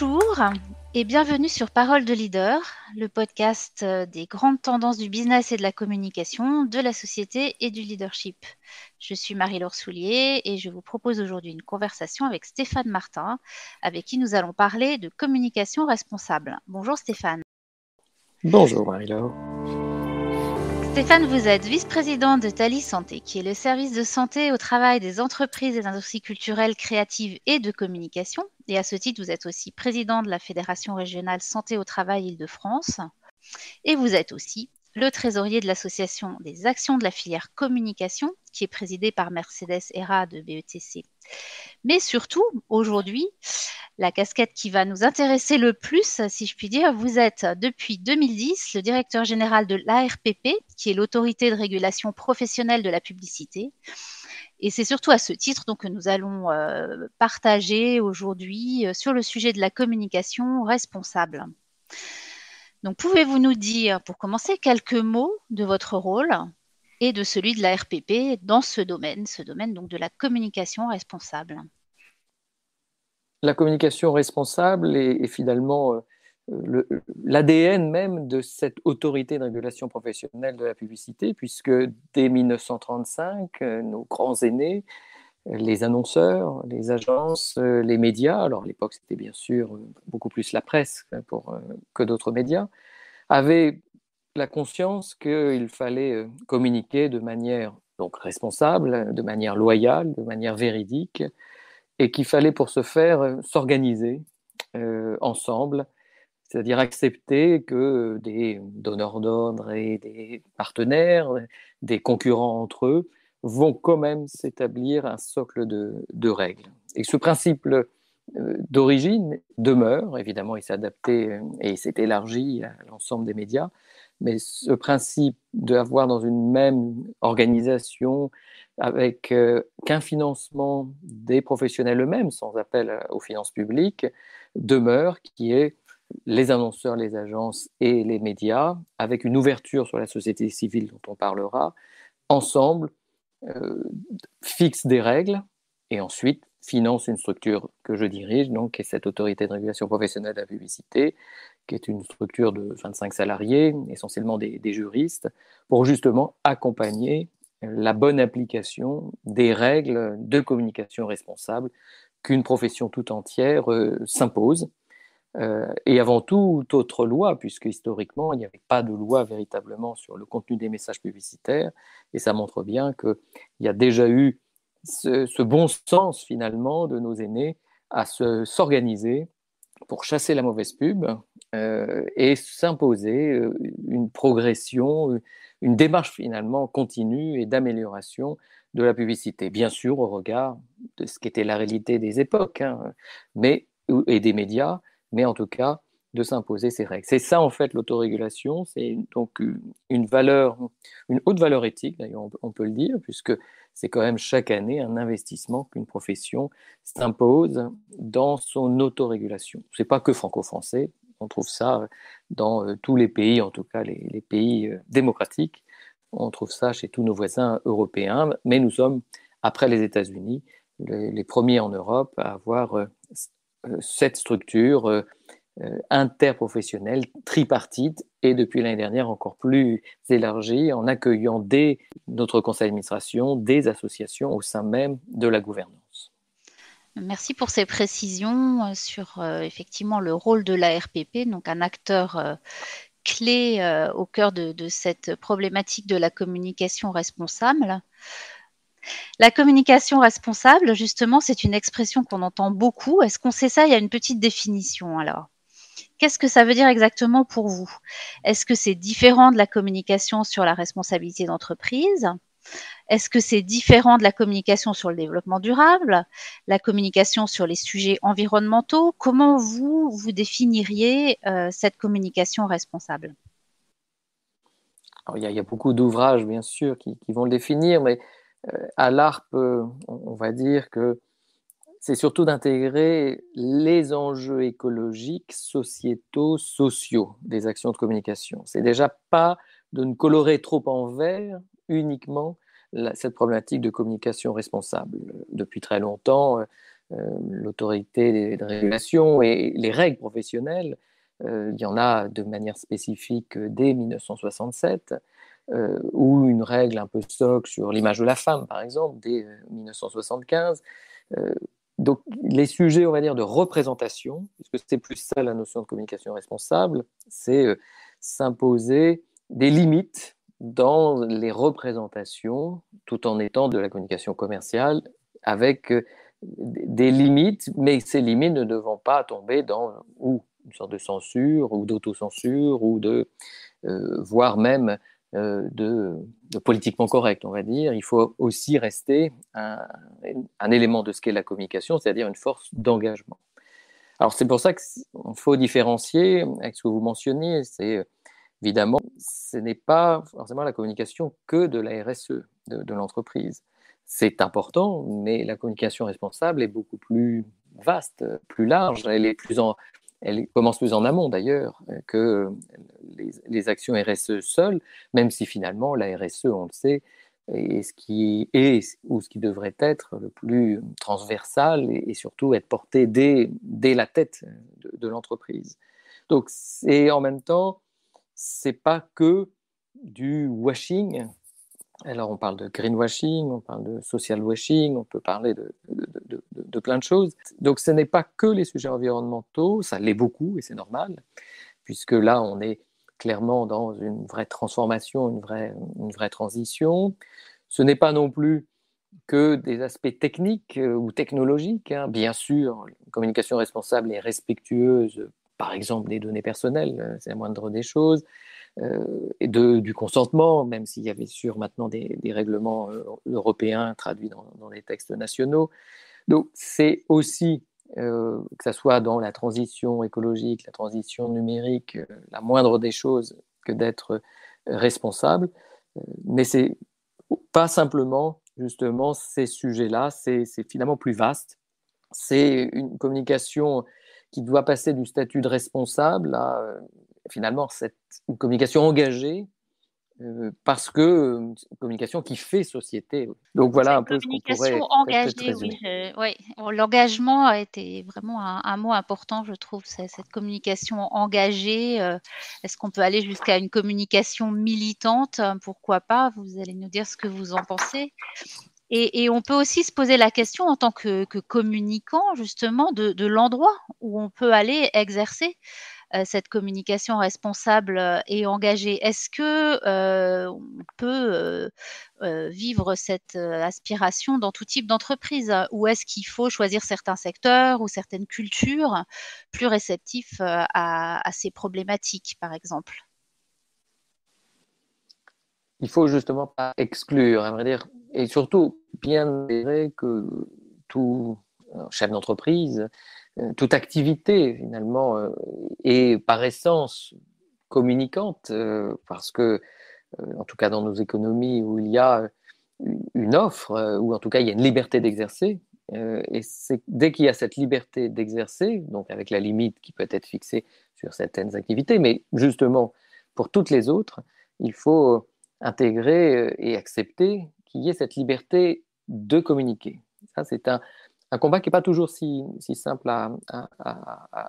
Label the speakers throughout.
Speaker 1: Bonjour et bienvenue sur Parole de Leader, le podcast des grandes tendances du business et de la communication, de la société et du leadership. Je suis Marie-Laure Soulier et je vous propose aujourd'hui une conversation avec Stéphane Martin, avec qui nous allons parler de communication responsable. Bonjour Stéphane.
Speaker 2: Bonjour Marie-Laure.
Speaker 1: Stéphane, vous êtes vice-président de Thalys Santé, qui est le service de santé au travail des entreprises et des industries culturelles, créatives et de communication. Et à ce titre, vous êtes aussi président de la Fédération régionale Santé au travail Île-de-France. Et vous êtes aussi le trésorier de l'association des actions de la filière communication, qui est présidée par Mercedes Hera de BETC. Mais surtout, aujourd'hui, la casquette qui va nous intéresser le plus, si je puis dire, vous êtes depuis 2010 le directeur général de l'ARPP, qui est l'autorité de régulation professionnelle de la publicité. Et c'est surtout à ce titre donc, que nous allons partager aujourd'hui sur le sujet de la communication responsable. Donc, pouvez-vous nous dire, pour commencer, quelques mots de votre rôle et de celui de l'ARPP dans ce domaine donc de la communication responsable?
Speaker 2: La communication responsable est finalement l'ADN même de cette autorité de régulation professionnelle de la publicité, puisque dès 1935, nos grands aînés, les annonceurs, les agences, les médias, alors à l'époque c'était bien sûr beaucoup plus la presse que d'autres médias, avaient la conscience qu'il fallait communiquer de manière donc responsable, de manière loyale, de manière véridique, et qu'il fallait pour ce faire s'organiser ensemble, c'est-à-dire accepter que des donneurs d'ordre et des partenaires, des concurrents entre eux, vont quand même s'établir un socle de règles. Et ce principe d'origine demeure, évidemment il s'est adapté et il s'est élargi à l'ensemble des médias, mais ce principe d'avoir dans une même organisation avec qu'un financement des professionnels eux-mêmes, sans appel aux finances publiques, demeure, qui est les annonceurs, les agences et les médias, avec une ouverture sur la société civile dont on parlera, ensemble, fixent des règles et ensuite financent une structure que je dirige, donc, qui est cette autorité de régulation professionnelle de la publicité, qui est une structure de 25 salariés, essentiellement des juristes, pour justement accompagner la bonne application des règles de communication responsable qu'une profession tout entière s'impose. Et avant toute autre loi, puisque historiquement, il n'y avait pas de loi véritablement sur le contenu des messages publicitaires, et ça montre bien qu'il y a déjà eu ce bon sens finalement de nos aînés à s'organiser pour chasser la mauvaise pub et s'imposer une progression, une démarche finalement continue et d'amélioration de la publicité, bien sûr au regard de ce qu'était la réalité des époques et des médias, mais en tout cas de s'imposer ces règles. C'est ça en fait l'autorégulation, c'est donc une haute valeur éthique, d'ailleurs on peut le dire, puisque c'est quand même chaque année un investissement qu'une profession s'impose dans son autorégulation. Ce n'est pas que franco-français, on trouve ça dans tous les pays, en tout cas les pays démocratiques, on trouve ça chez tous nos voisins européens, mais nous sommes, après les États-Unis, les premiers en Europe à avoir cette structure interprofessionnelle, tripartite, et depuis l'année dernière encore plus élargie, en accueillant dès notre conseil d'administration des associations au sein même de la gouvernance.
Speaker 1: Merci pour ces précisions sur effectivement le rôle de l'ARPP, donc un acteur clé au cœur de cette problématique de la communication responsable. La communication responsable, justement, c'est une expression qu'on entend beaucoup. Est-ce qu'on sait ça? Il y a une petite définition alors. Qu'est-ce que ça veut dire exactement pour vous? Est-ce que c'est différent de la communication sur la responsabilité d'entreprise? Est-ce que c'est différent de la communication sur le développement durable, la communication sur les sujets environnementaux? Comment vous définiriez cette communication responsable?
Speaker 2: Alors, il y a beaucoup d'ouvrages, bien sûr, qui vont le définir, mais à l'ARP, on va dire que c'est surtout d'intégrer les enjeux écologiques, sociétaux, sociaux des actions de communication. C'est déjà pas de ne colorer trop en vert uniquement cette problématique de communication responsable. Depuis très longtemps, l'autorité de régulation et les règles professionnelles. Il y en a de manière spécifique dès 1967, ou une règle un peu socle sur l'image de la femme, par exemple, dès 1975. Donc, les sujets, on va dire, de représentation, puisque c'est plus ça la notion de communication responsable, c'est s'imposer des limites dans les représentations, tout en étant de la communication commerciale, avec des limites, mais ces limites ne devant pas tomber dans ou une sorte de censure ou d'autocensure ou voire même de politiquement correct, on va dire. Il faut aussi rester un élément de ce qu'est la communication, c'est-à-dire une force d'engagement. Alors c'est pour ça qu'il faut différencier avec ce que vous mentionniez, c'est évidemment, ce n'est pas forcément la communication que de la RSE, de l'entreprise. C'est important, mais la communication responsable est beaucoup plus vaste, plus large, elle commence plus en amont d'ailleurs que les actions RSE seules, même si finalement la RSE, on le sait, est ce qui est ou ce qui devrait être le plus transversal et surtout être porté dès la tête de l'entreprise. Donc, c'est en même temps, c'est pas que du washing. Alors, on parle de greenwashing, on parle de social washing, on peut parler de plein de choses. Donc, ce n'est pas que les sujets environnementaux, ça l'est beaucoup et c'est normal, puisque là, on est clairement dans une vraie transformation, une vraie transition. Ce n'est pas non plus que des aspects techniques ou technologiques. Hein. Bien sûr, une communication responsable et respectueuse, par exemple, des données personnelles, c'est la moindre des choses, et du consentement, même s'il y avait sûr maintenant des règlements européens traduits dans les textes nationaux. Donc, c'est aussi, que ce soit dans la transition écologique, la transition numérique, la moindre des choses que d'être responsable, mais c'est pas simplement justement ces sujets-là, c'est finalement plus vaste. C'est une communication qui doit passer du statut de responsable à finalement une communication engagée, parce que une communication qui fait société. Donc
Speaker 1: Donc, c'est
Speaker 2: voilà un
Speaker 1: une
Speaker 2: peu ce qu'on
Speaker 1: communication
Speaker 2: pourrait peut-être
Speaker 1: engagée, oui.
Speaker 2: résumer.
Speaker 1: Ouais. L'engagement a été vraiment un mot important, je trouve, cette communication engagée. Est-ce qu'on peut aller jusqu'à une communication militante? Pourquoi pas? Vous allez nous dire ce que vous en pensez. Et on peut aussi se poser la question en tant que communicant, justement, de l'endroit où on peut aller exercer cette communication responsable et engagée. Est-ce que on peut vivre cette aspiration dans tout type d'entreprise, ou est-ce qu'il faut choisir certains secteurs ou certaines cultures plus réceptifs à ces problématiques, par exemple?
Speaker 2: Il faut justement pas exclure, à vrai dire, et surtout bien vrai que tout chef d'entreprise, toute activité finalement est par essence communicante, parce que en tout cas dans nos économies où il y a une offre, ou en tout cas il y a une liberté d'exercer, et c'est dès qu'il y a cette liberté d'exercer, donc avec la limite qui peut être fixée sur certaines activités, mais justement pour toutes les autres, il faut intégrer et accepter qu'il y ait cette liberté de communiquer. Ça, c'est un combat qui n'est pas toujours si simple à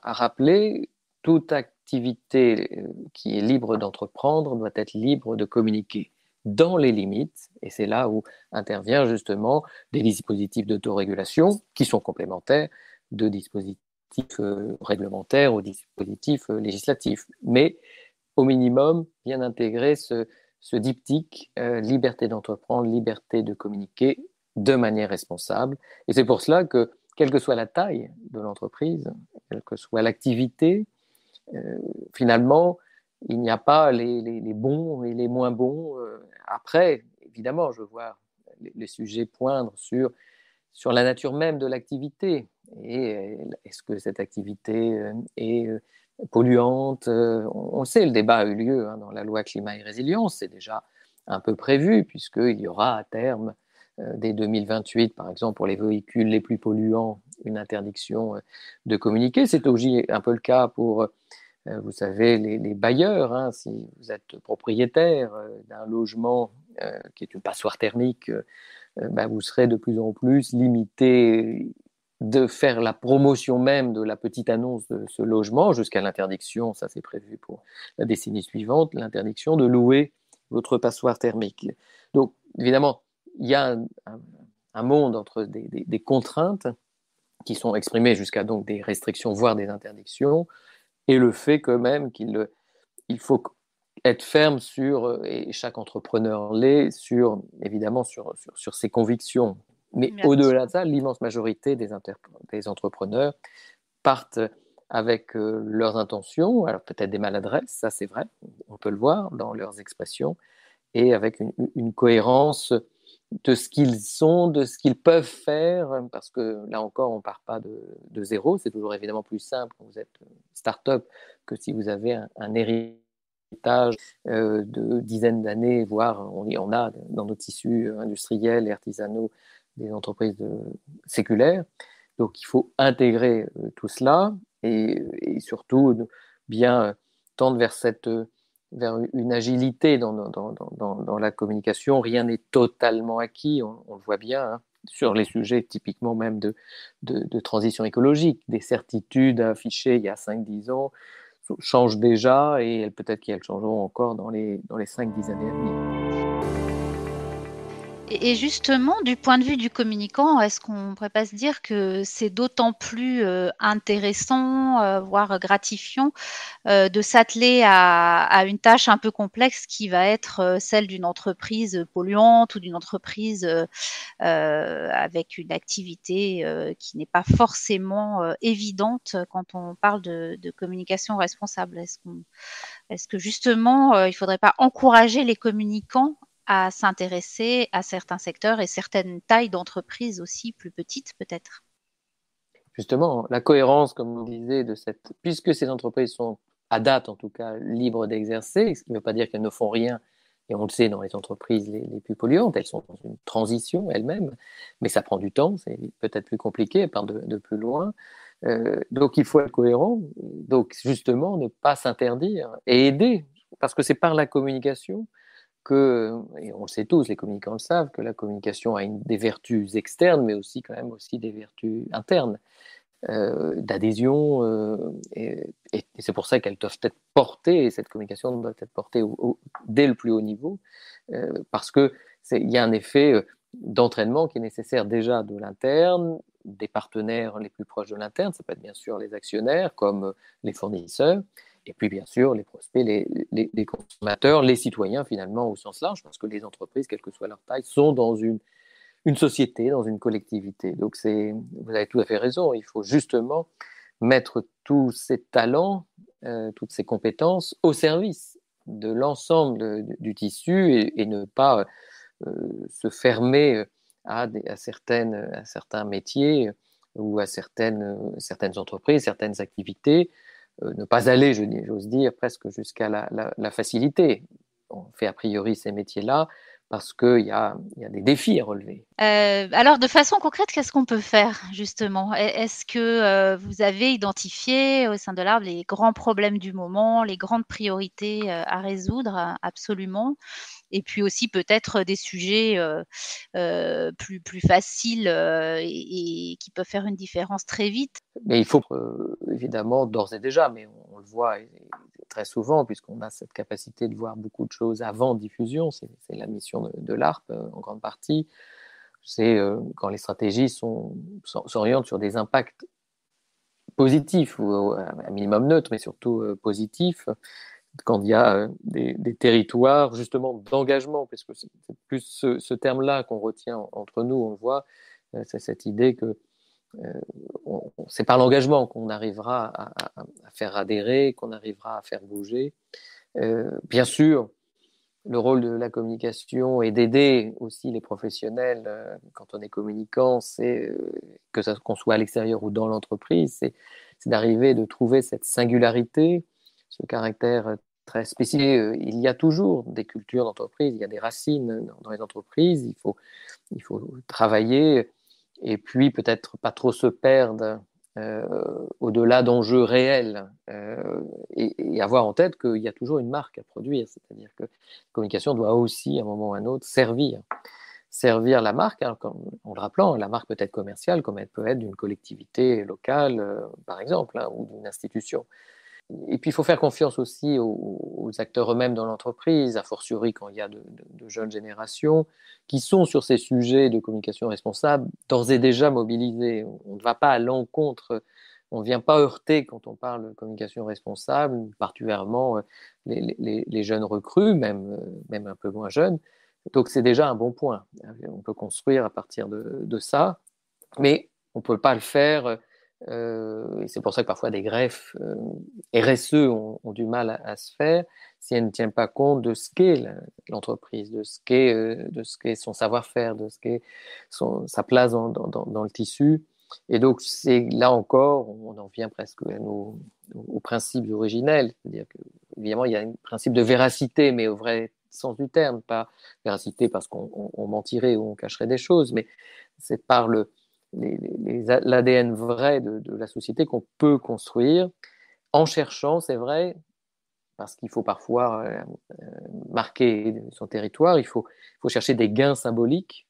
Speaker 2: rappeler. Toute activité qui est libre d'entreprendre doit être libre de communiquer dans les limites, et c'est là où intervient justement des dispositifs d'autorégulation qui sont complémentaires de dispositifs réglementaires ou dispositifs législatifs. Mais au minimum, bien intégrer ce diptyque liberté d'entreprendre, liberté de communiquer de manière responsable. Et c'est pour cela que, quelle que soit la taille de l'entreprise, quelle que soit l'activité, finalement, il n'y a pas les bons et les moins bons. Après, évidemment, je vois les sujets poindre sur la nature même de l'activité. Et est-ce que cette activité est polluante? On le sait, le débat a eu lieu dans la loi climat et résilience, c'est déjà un peu prévu, puisqu'il y aura à terme, dès 2028, par exemple, pour les véhicules les plus polluants, une interdiction de communiquer. C'est aussi un peu le cas pour vous savez, les bailleurs, hein, si vous êtes propriétaire d'un logement qui est une passoire thermique, vous serez de plus en plus limité de faire la promotion même de la petite annonce de ce logement jusqu'à l'interdiction, ça c'est prévu pour la décennie suivante, l'interdiction de louer votre passoire thermique. Donc évidemment, il y a un monde entre des contraintes qui sont exprimées jusqu'à donc des restrictions, voire des interdictions, et le fait que même qu'il faut être ferme sur, et chaque entrepreneur l'est, évidemment sur ses convictions. Mais
Speaker 1: Bien
Speaker 2: au-delà
Speaker 1: sûr.
Speaker 2: de ça, l'immense majorité des entrepreneurs partent avec leurs intentions, alors peut-être des maladresses, ça c'est vrai, on peut le voir dans leurs expressions, et avec une cohérence de ce qu'ils sont, de ce qu'ils peuvent faire, parce que là encore, on ne part pas de zéro. C'est toujours évidemment plus simple quand vous êtes start-up que si vous avez un héritage de dizaines d'années, voire on a dans nos tissus industriels et artisanaux des entreprises séculaires. Donc il faut intégrer tout cela et surtout bien tendre vers une agilité dans la communication. Rien n'est totalement acquis, on le voit bien, hein, sur les sujets typiquement même de transition écologique. Des certitudes affichées il y a 5-10 ans changent déjà et peut-être qu'elles changeront encore dans les 5-10 années à venir.
Speaker 1: Et justement, du point de vue du communicant, est-ce qu'on ne pourrait pas se dire que c'est d'autant plus intéressant, voire gratifiant, de s'atteler à une tâche un peu complexe qui va être celle d'une entreprise polluante ou d'une entreprise avec une activité qui n'est pas forcément évidente quand on parle de communication responsable. Est-ce que justement, il ne faudrait pas encourager les communicants à s'intéresser à certains secteurs et certaines tailles d'entreprises aussi plus petites peut-être?
Speaker 2: Justement, la cohérence, comme on disait, puisque ces entreprises sont, à date en tout cas, libres d'exercer, ce qui ne veut pas dire qu'elles ne font rien, et on le sait dans les entreprises les plus polluantes, elles sont dans une transition elles-mêmes, mais ça prend du temps, c'est peut-être plus compliqué, elles partent de plus loin. Donc il faut être cohérent, donc justement ne pas s'interdire et aider, parce que c'est par la communication et on le sait tous, les communicants le savent, que la communication a des vertus externes, mais aussi quand même aussi des vertus internes d'adhésion. Et c'est pour ça qu'elles doivent être portées, et cette communication doit être portée dès le plus haut niveau, parce qu'il y a un effet d'entraînement qui est nécessaire déjà de l'interne, des partenaires les plus proches de l'interne, ça peut être bien sûr les actionnaires comme les fournisseurs, et puis bien sûr les prospects, les consommateurs, les citoyens finalement au sens large, parce que les entreprises, quelle que soit leur taille, sont dans une société, dans une collectivité. Donc vous avez tout à fait raison, il faut justement mettre tous ces talents, toutes ces compétences au service de l'ensemble du tissu et ne pas se fermer à certains métiers ou à certaines entreprises, certaines activités, ne pas aller, j'ose dire, presque jusqu'à la facilité. On fait a priori ces métiers-là parce qu'il y a des défis à relever.
Speaker 1: Alors, de façon concrète, qu'est-ce qu'on peut faire justement? Est-ce que vous avez identifié au sein de l'Arbre les grands problèmes du moment, les grandes priorités à résoudre absolument? Et puis aussi peut-être des sujets plus faciles et qui peuvent faire une différence très vite.
Speaker 2: Mais il faut évidemment d'ores et déjà, mais on le voit très souvent puisqu'on a cette capacité de voir beaucoup de choses avant diffusion, c'est la mission de l'ARP en grande partie, c'est quand les stratégies s'orientent sur des impacts positifs ou un minimum neutre, mais surtout positifs, quand il y a des territoires justement d'engagement, parce que c'est plus ce terme-là qu'on retient entre nous, on le voit, c'est cette idée que c'est par l'engagement qu'on arrivera à faire adhérer, qu'on arrivera à faire bouger. Bien sûr, le rôle de la communication est d'aider aussi les professionnels quand on est communicant, c'est qu'on soit à l'extérieur ou dans l'entreprise, c'est d'arriver de trouver cette singularité, ce caractère très spécifique. Il y a toujours des cultures d'entreprise, il y a des racines dans les entreprises, il faut travailler et puis peut-être pas trop se perdre au-delà d'enjeux réels et avoir en tête qu'il y a toujours une marque à produire, c'est-à-dire que la communication doit aussi, à un moment ou à un autre, servir la marque, hein, en le rappelant, la marque peut être commerciale comme elle peut être d'une collectivité locale, par exemple, hein, ou d'une institution. Et puis, il faut faire confiance aussi aux acteurs eux-mêmes dans l'entreprise, a fortiori quand il y a de jeunes générations qui sont sur ces sujets de communication responsable d'ores et déjà mobilisés. On ne va pas à l'encontre, on ne vient pas heurter quand on parle de communication responsable, particulièrement les jeunes recrues, même un peu moins jeunes. Donc, c'est déjà un bon point. On peut construire à partir de ça, mais on ne peut pas le faire. Et c'est pour ça que parfois des greffes RSE ont du mal à se faire si elle ne tient pas compte de ce qu'est l'entreprise, de ce qu'est son savoir-faire, de ce qu'est sa place dans le tissu. Et donc, c'est là encore, on en vient presque aux principes originels. C'est-à-dire qu'évidemment, il y a un principe de véracité, mais au vrai sens du terme, pas véracité parce qu'on mentirait ou on cacherait des choses, mais c'est par l'ADN vrai de la société qu'on peut construire en cherchant, c'est vrai, parce qu'il faut parfois marquer son territoire, il faut chercher des gains symboliques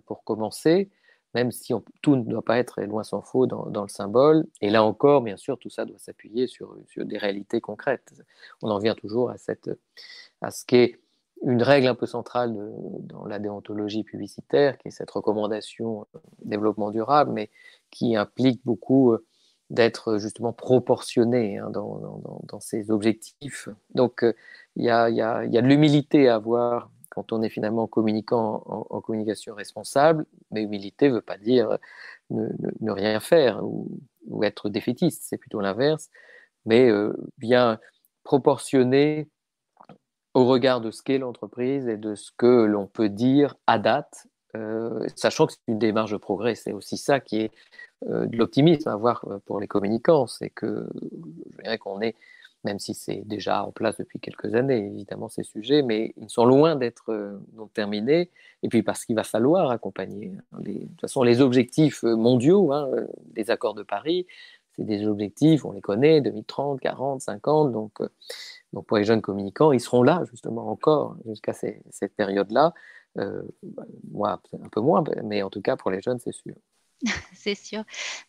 Speaker 2: pour commencer, même si tout ne doit pas être, loin s'en faut, dans le symbole. Et là encore, bien sûr, tout ça doit s'appuyer sur des réalités concrètes. On en vient toujours à ce qu'est une règle un peu centrale dans la déontologie publicitaire, qui est cette recommandation développement durable, mais qui implique beaucoup d'être justement proportionné hein, dans ses objectifs. Donc, il y a de l'humilité à avoir quand on est finalement communicant en communication responsable, mais humilité ne veut pas dire ne rien faire ou être défaitiste, c'est plutôt l'inverse, mais bien proportionner au regard de ce qu'est l'entreprise et de ce que l'on peut dire à date, sachant que c'est une démarche de progrès. C'est aussi ça qui est de l'optimisme à avoir pour les communicants, c'est que je dirais qu'on est, même si c'est déjà en place depuis quelques années, évidemment, ces sujets, mais ils sont loin d'être non terminés, et puis parce qu'il va falloir accompagner. De toute façon, les objectifs mondiaux, hein, les accords de Paris, c'est des objectifs, on les connaît, 2030, 40, 50, donc pour les jeunes communicants, ils seront là justement encore jusqu'à cette période-là. Moi, un peu moins, mais en tout cas pour les jeunes, c'est sûr.
Speaker 1: C'est sûr.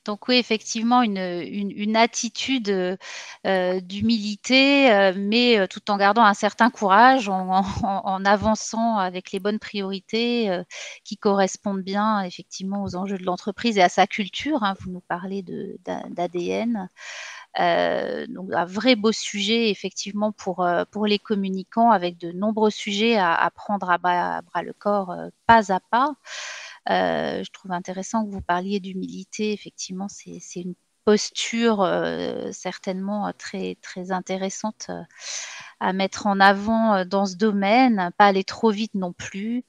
Speaker 1: Donc oui, effectivement, une attitude d'humilité, mais tout en gardant un certain courage, en avançant avec les bonnes priorités qui correspondent bien effectivement aux enjeux de l'entreprise et à sa culture. Hein. Vous nous parlez d'ADN. Donc un vrai beau sujet effectivement pour les communicants, avec de nombreux sujets à prendre à bras le corps, pas à pas. Je trouve intéressant que vous parliez d'humilité. Effectivement, c'est une posture certainement très, très intéressante à mettre en avant dans ce domaine, pas aller trop vite non plus.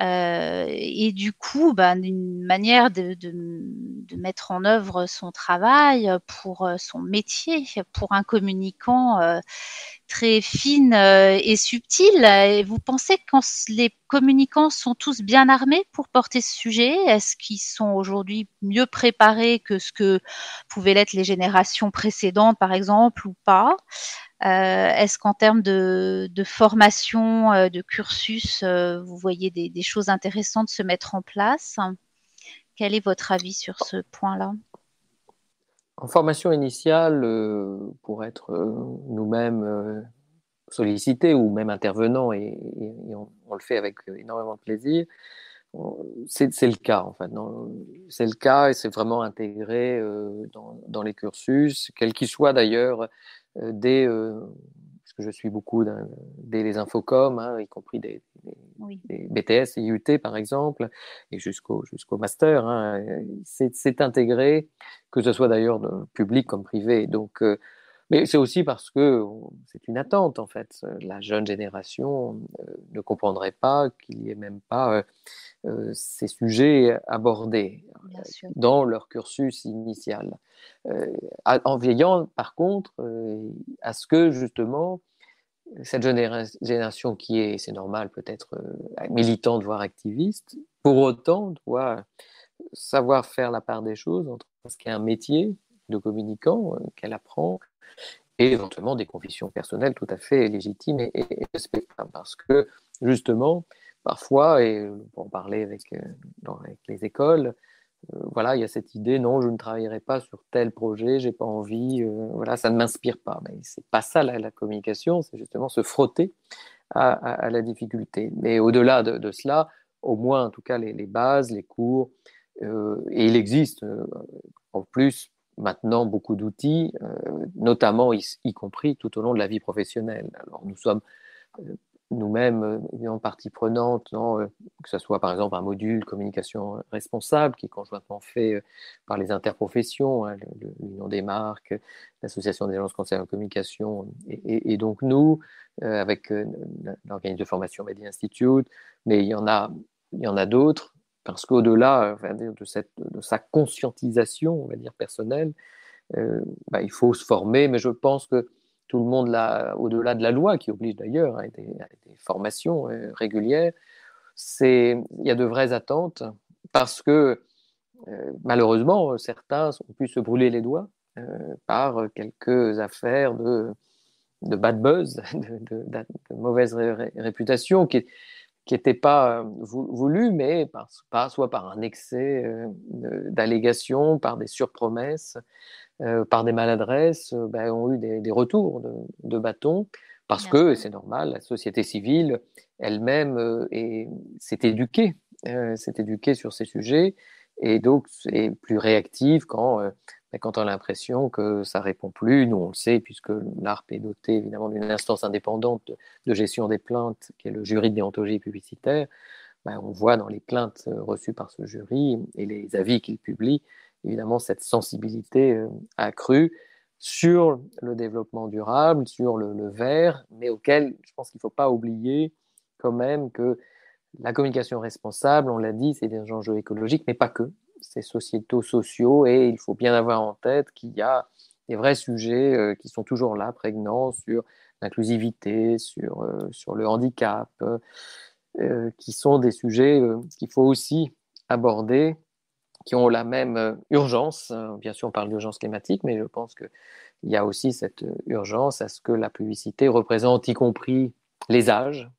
Speaker 1: Et du coup, une manière de mettre en œuvre son travail pour son métier, pour un communicant très fine et subtile. Et vous pensez que quand les communicants sont tous bien armés pour porter ce sujet, est-ce qu'ils sont aujourd'hui mieux préparés que ce que pouvaient l'être les générations précédentes, par exemple, ou pas? Est-ce qu'en termes de formation, de cursus, vous voyez des choses intéressantes se mettre en place? Quel est votre avis sur ce point-là?
Speaker 2: En formation initiale, pour être nous-mêmes sollicités ou même intervenants, et on le fait avec énormément de plaisir, c'est le cas en fait. C'est le cas et c'est vraiment intégré dans les cursus, quels qu'ils soient d'ailleurs, dès, parce que je suis beaucoup dès les infocoms, hein, y compris
Speaker 1: Oui.
Speaker 2: des BTS et IUT par exemple, et jusqu'au master, hein, c'est intégré, que ce soit d'ailleurs public comme privé. Donc, mais c'est aussi parce que c'est une attente en fait. La jeune génération ne comprendrait pas qu'il n'y ait même pas ces sujets abordés
Speaker 1: Bien sûr.
Speaker 2: dans leur cursus initial. En veillant, par contre, à ce que justement cette génération qui est, c'est normal, peut-être militante, voire activiste, pour autant doit savoir faire la part des choses entre ce qui est un métier de communicant qu'elle apprend et éventuellement des convictions personnelles tout à fait légitimes et respectables. Parce que justement, parfois, et pour en parler avec les écoles, voilà, il y a cette idée, non, je ne travaillerai pas sur tel projet, j'ai pas envie, voilà, ça ne m'inspire pas. Mais c'est pas ça la communication, c'est justement se frotter à la difficulté. Mais au-delà de cela, au moins, en tout cas, les bases, les cours, et il existe en plus maintenant beaucoup d'outils, notamment y compris tout au long de la vie professionnelle. Alors nous sommes nous-mêmes évidemment partie prenante dans que ce soit par exemple un module communication responsable qui est conjointement fait par les interprofessions, hein, l'Union des marques, l'Association des agences conseillères en communication et donc nous avec l'organisme de formation Media Institute, mais il y en a d'autres parce qu'au-delà de sa conscientisation, on va dire personnelle, il faut se former, mais je pense que tout le monde, là, au-delà de la loi, qui oblige d'ailleurs à des formations régulières, il y a de vraies attentes parce que malheureusement, certains ont pu se brûler les doigts par quelques affaires de bad buzz, de mauvaise réputation qui n'était pas voulu, mais soit par un excès d'allégations, par des surpromesses, par des maladresses, ont eu des retours de bâton, parce
Speaker 1: Bien
Speaker 2: que,
Speaker 1: sûr.
Speaker 2: et c'est normal, la société civile elle-même s'est éduquée sur ces sujets, et donc est plus réactive quand on a l'impression que ça répond plus. Nous, on le sait, puisque l'ARP est doté évidemment d'une instance indépendante de gestion des plaintes, qui est le jury de déontologie publicitaire. On voit dans les plaintes reçues par ce jury et les avis qu'il publie, évidemment, cette sensibilité accrue sur le développement durable, sur le vert, mais auquel je pense qu'il ne faut pas oublier quand même que la communication responsable, on l'a dit, c'est des enjeux écologiques, mais pas que, c'est sociétaux, sociaux, et il faut bien avoir en tête qu'il y a des vrais sujets qui sont toujours là, prégnants, sur l'inclusivité, sur le handicap, qui sont des sujets qu'il faut aussi aborder, qui ont la même urgence. Bien sûr, on parle d'urgence climatique, mais je pense qu'il y a aussi cette urgence à ce que la publicité représente, y compris les âges,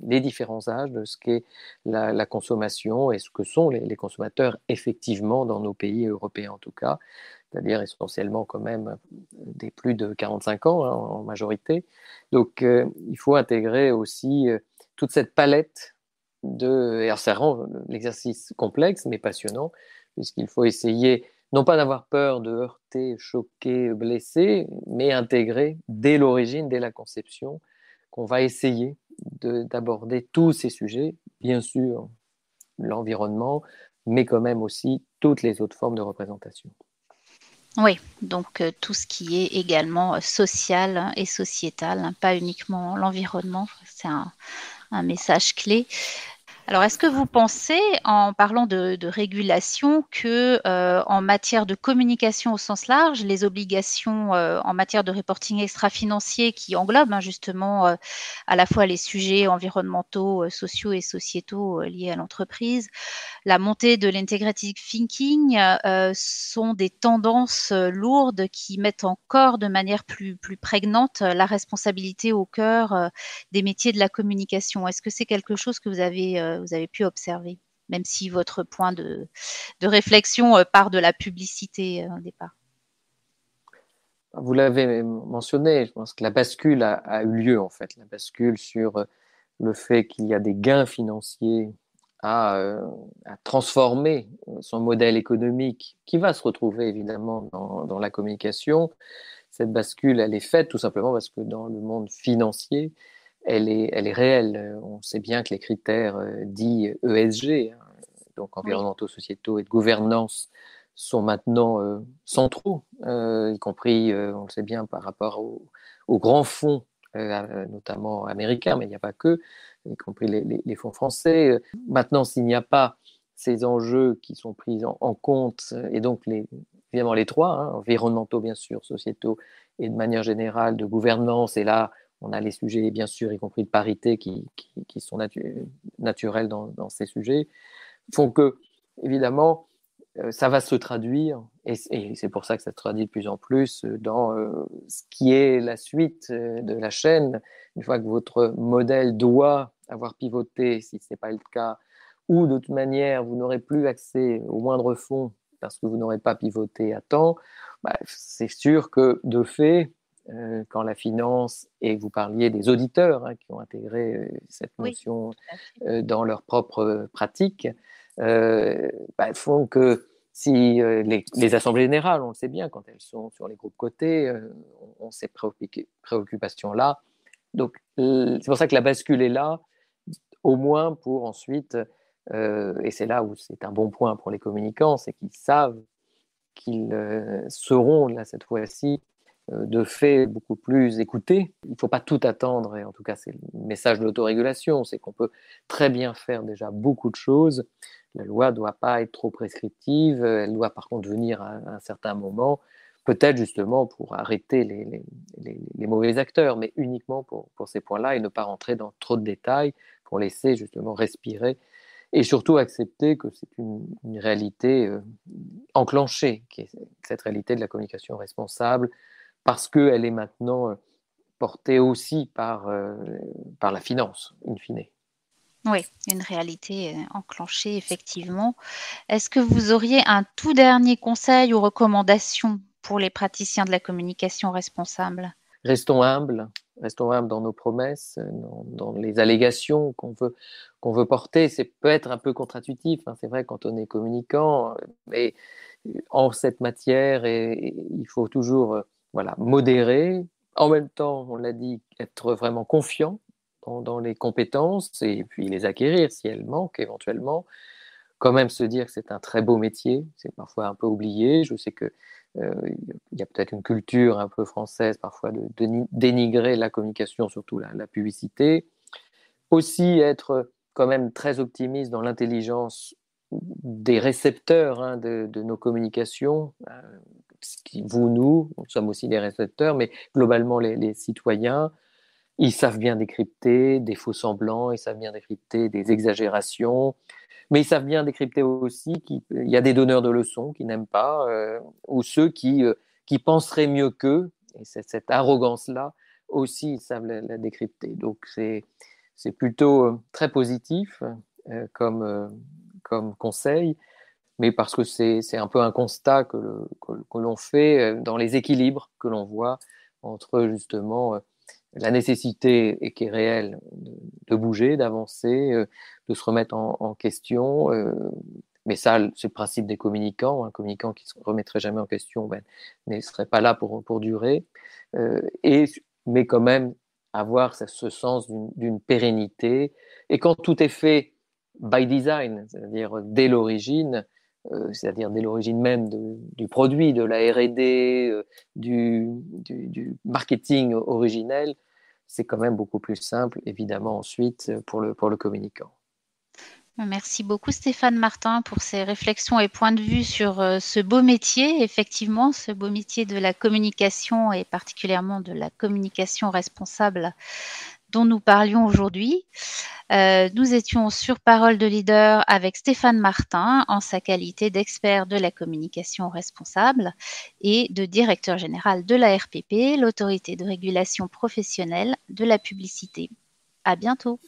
Speaker 2: les différents âges de ce qu'est la consommation et ce que sont les consommateurs effectivement dans nos pays européens en tout cas, c'est-à-dire essentiellement quand même des plus de 45 ans hein, en majorité. Donc il faut intégrer aussi toute cette palette et alors ça rend l'exercice complexe mais passionnant, puisqu'il faut essayer non pas d'avoir peur de heurter, choquer, blesser, mais intégrer dès l'origine, dès la conception, qu'on va essayer d'aborder tous ces sujets, bien sûr l'environnement, mais quand même aussi toutes les autres formes de représentation.
Speaker 1: Oui, donc tout ce qui est également social et sociétal, hein, pas uniquement l'environnement, c'est un message clé. Alors, est-ce que vous pensez, en parlant de régulation, que en matière de communication au sens large, les obligations en matière de reporting extra-financier qui englobent hein, justement à la fois les sujets environnementaux, sociaux et sociétaux liés à l'entreprise, la montée de l'integrative thinking sont des tendances lourdes qui mettent encore de manière plus prégnante la responsabilité au cœur des métiers de la communication. Est-ce que c'est quelque chose que vous avez pu observer, même si votre point de réflexion part de la publicité au départ?
Speaker 2: Vous l'avez mentionné, je pense que la bascule a eu lieu en fait, la bascule sur le fait qu'il y a des gains financiers à transformer son modèle économique qui va se retrouver évidemment dans la communication. Cette bascule, elle est faite tout simplement parce que dans le monde financier, elle est réelle. On sait bien que les critères dits ESG, hein, donc
Speaker 1: Oui,
Speaker 2: environnementaux, sociétaux et de gouvernance, sont maintenant centraux, y compris, on le sait bien, par rapport aux grands fonds, notamment américains, mais il n'y a pas que, y compris les fonds français. Maintenant, s'il n'y a pas ces enjeux qui sont pris en compte, et donc évidemment les trois, hein, environnementaux bien sûr, sociétaux et de manière générale de gouvernance, et là on a les sujets bien sûr, y compris de parité, qui sont naturels dans ces sujets, font que, évidemment, ça va se traduire, et c'est pour ça que ça se traduit de plus en plus dans ce qui est la suite de la chaîne. Une fois que votre modèle doit avoir pivoté, si ce n'est pas le cas, ou de toute manière, vous n'aurez plus accès au moindre fonds parce que vous n'aurez pas pivoté à temps, bah, c'est sûr que de fait, quand la finance, et vous parliez des auditeurs qui ont intégré cette
Speaker 1: Oui,
Speaker 2: notion
Speaker 1: tout à fait.
Speaker 2: dans leur propre pratique, font que si les assemblées générales, on le sait bien, quand elles sont sur les groupes cotés, ont ces préoccupations-là. Donc, c'est pour ça que la bascule est là, au moins pour ensuite, et c'est là où c'est un bon point pour les communicants, c'est qu'ils savent qu'ils seront, là, cette fois-ci, de fait beaucoup plus écoutés. Il ne faut pas tout attendre, et en tout cas, c'est le message de l'autorégulation, c'est qu'on peut très bien faire déjà beaucoup de choses. La loi ne doit pas être trop prescriptive, elle doit par contre venir à un certain moment, peut-être justement pour arrêter les mauvais acteurs, mais uniquement pour ces points-là et ne pas rentrer dans trop de détails pour laisser justement respirer et surtout accepter que c'est une réalité enclenchée, qui est cette réalité de la communication responsable, parce qu'elle est maintenant portée aussi par la finance, in fine.
Speaker 1: Oui, une réalité enclenchée, effectivement. Est-ce que vous auriez un tout dernier conseil ou recommandation pour les praticiens de la communication responsable?
Speaker 2: Restons humbles dans nos promesses, dans les allégations qu'on veut porter. C'est peut être un peu contre-intuitif, c'est vrai quand on est communicant, mais en cette matière, et il faut toujours modérer. En même temps, on l'a dit, être vraiment confiant dans les compétences et puis les acquérir si elles manquent éventuellement. Quand même se dire que c'est un très beau métier, c'est parfois un peu oublié. Je sais que il y a peut-être une culture un peu française parfois de dénigrer la communication, surtout la publicité. Aussi être quand même très optimiste dans l'intelligence des récepteurs de nos communications. Nous sommes aussi des récepteurs, mais globalement les citoyens, ils savent bien décrypter des faux semblants, ils savent bien décrypter des exagérations, mais ils savent bien décrypter aussi qu'il y a des donneurs de leçons qui n'aiment pas, ou ceux qui penseraient mieux qu'eux, et cette arrogance-là aussi, ils savent la décrypter. Donc c'est plutôt très positif comme conseil, mais parce que c'est un peu un constat que l'on fait dans les équilibres que l'on voit entre justement la nécessité, et qui est réelle, de bouger, d'avancer, de se remettre en question. Mais ça, c'est le principe des communicants. Un communicant qui ne se remettrait jamais en question ne serait pas là pour durer. Mais quand même avoir ce sens d'une pérennité. Et quand tout est fait by design, c'est-à-dire dès l'origine, c'est-à-dire dès l'origine même du produit, de la R&D, du marketing originel, c'est quand même beaucoup plus simple, évidemment, ensuite, pour le communicant.
Speaker 1: Merci beaucoup Stéphane Martin pour ces réflexions et points de vue sur ce beau métier, effectivement, ce beau métier de la communication et particulièrement de la communication responsable dont nous parlions aujourd'hui. Nous étions sur Parole de Leader avec Stéphane Martin en sa qualité d'expert de la communication responsable et de directeur général de la RPP, l'autorité de régulation professionnelle de la publicité. À bientôt.